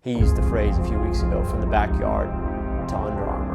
He used the phrase a few weeks ago, from the backyard to Under Armour.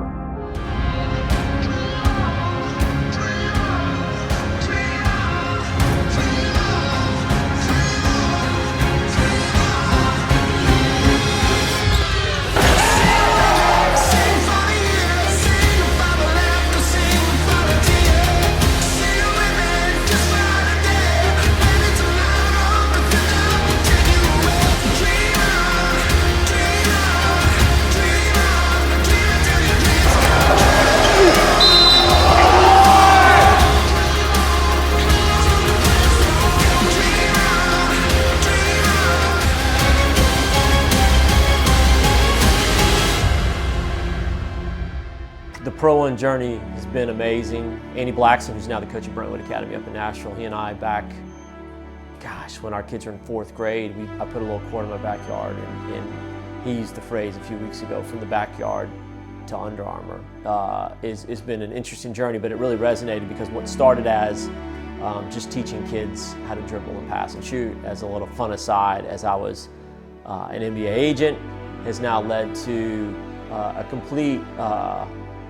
The Pro 1 journey has been amazing. Andy Blackson, who's now the coach of Brentwood Academy up in Nashville, he and I back, when our kids were in 4th grade, I put a little court in my backyard, and he used the phrase a few weeks ago, from the backyard to Under Armour. It's been an interesting journey, but it really resonated because what started as just teaching kids how to dribble and pass and shoot as a little fun aside as I was an NBA agent has now led to a complete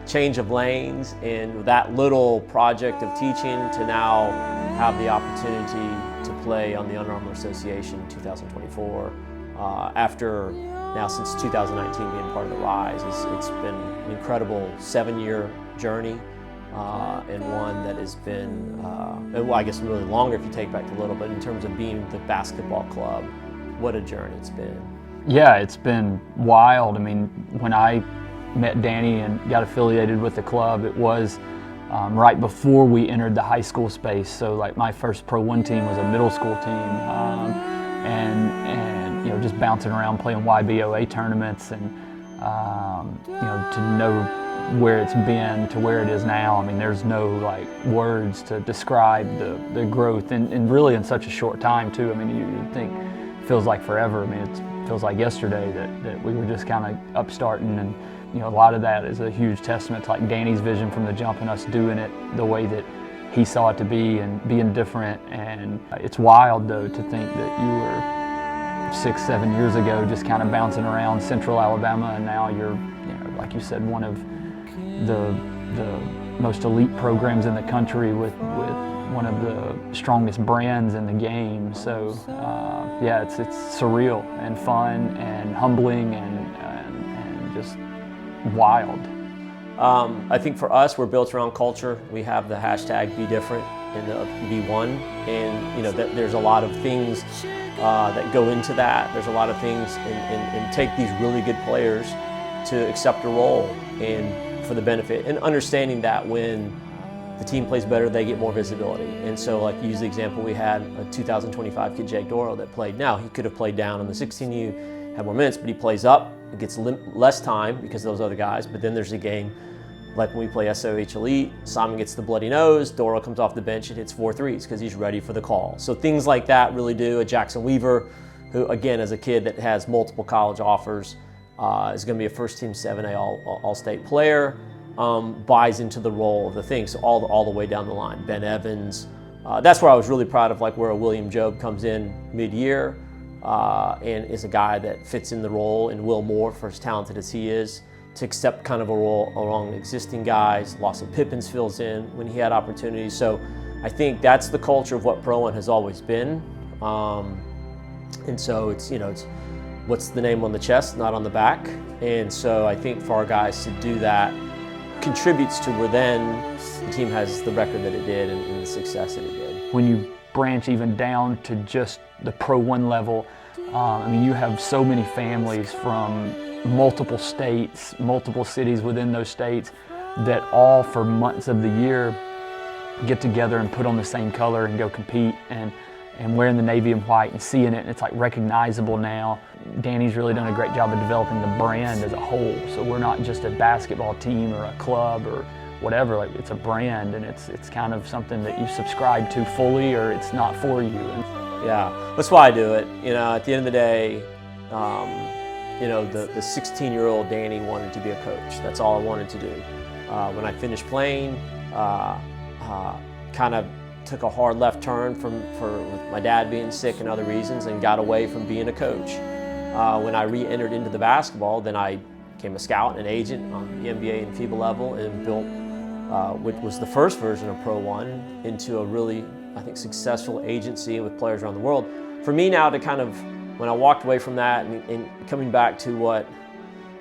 change of lanes, and that little project of teaching to now have the opportunity to play on the Under Armour Association 2024 after now since 2019 being part of the Rise. It's been an incredible 7-year journey and one that has been, well, I guess really longer if you take back a little, but in terms of being the basketball club, what a journey it's been. Yeah, it's been wild. I mean, when I met Danny and got affiliated with the club, it was right before we entered the high school space. So like my first Pro 1 team was a middle school team, and you know, just bouncing around playing YBOA tournaments, and you know, to know where it's been to where it is now. I mean, there's no like words to describe the growth, and really in such a short time too. I mean, you think it feels like forever. I mean, it feels like yesterday that we were just kind of upstarting, and you know, a lot of that is a huge testament to like Danny's vision from the jump and us doing it the way that he saw it to be and being different. And it's wild though to think that you were 6-7 years ago just kind of bouncing around Central Alabama, and now you're, you know, like you said, one of the most elite programs in the country with one of the strongest brands in the game. So yeah, it's surreal and fun and humbling and just wild. I think for us, we're built around culture. We have the hashtag Be Different and the Be One, and you know that there's a lot of things that go into that. There's a lot of things, and take these really good players to accept a role and for the benefit, and understanding that when the team plays better, they get more visibility. And so, like, use the example, we had a 2025 kid, Jake Doro, that played. Now he could have played down on the 16U, had more minutes, but he plays up. It gets less time because of those other guys, but then there's a game like when we play SOH Elite, Simon gets the bloody nose, Doro comes off the bench and hits 4 threes because he's ready for the call. So things like that really do. A Jackson Weaver, who again, as a kid that has multiple college offers, is going to be a first-team 7A All-State player, buys into the role of the thing, so all the way down the line. Ben Evans, that's where I was really proud of, like where a William Jobe comes in mid-year, and is a guy that fits in the role, and Will Moore, for as talented as he is, to accept kind of a role along existing guys. Lawson Pippins fills in when he had opportunities. So I think that's the culture of what Pro 1 has always been. And so it's, you know, it's what's the name on the chest, not on the back. And so I think for our guys to do that contributes to where then the team has the record that it did and the success that it did. When you branch even down to just the Pro 1 level, I mean, you have so many families from multiple states, multiple cities within those states, that all for months of the year get together and put on the same color and go compete, and wearing the navy and white and seeing it, and it's like recognizable now. Danny's really done a great job of developing the brand as a whole, so we're not just a basketball team or a club or whatever. Like, it's a brand, and it's kind of something that you subscribe to fully, or it's not for you. Yeah, that's why I do it. You know, at the end of the day, you know, the 16-year-old Danny wanted to be a coach. That's all I wanted to do. When I finished playing, kind of took a hard left turn for my dad being sick and other reasons, and got away from being a coach. When I re-entered into the basketball, then I became a scout and agent on the NBA and FIBA level, and built which was the first version of Pro One, into a really, I think, successful agency with players around the world. For me now to kind of, when I walked away from that and coming back to what,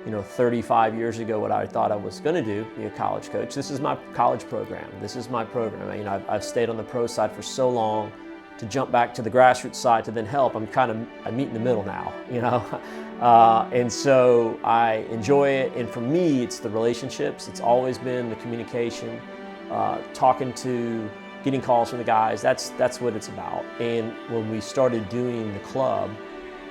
35 years ago, what I thought I was going to do, be a college coach. This is my college program. This is my program. I've stayed on the pro side for so long. To jump back to the grassroots side to then help, I meet in the middle now, and so I enjoy it. And for me, it's the relationships. It's always been the communication, getting calls from the guys. That's what it's about. And when we started doing the club,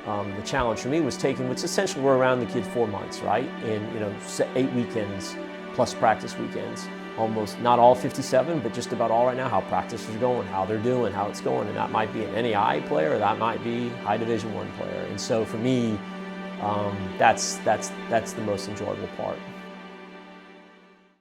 the challenge for me was which essentially we're around the kids 4 months, right? And 8 weekends plus practice weekends. Almost, not all 57, but just about all right now, how practices are going, how they're doing, how it's going. And that might be an NAI player, or that might be high Division I player. And so for me, that's the most enjoyable part.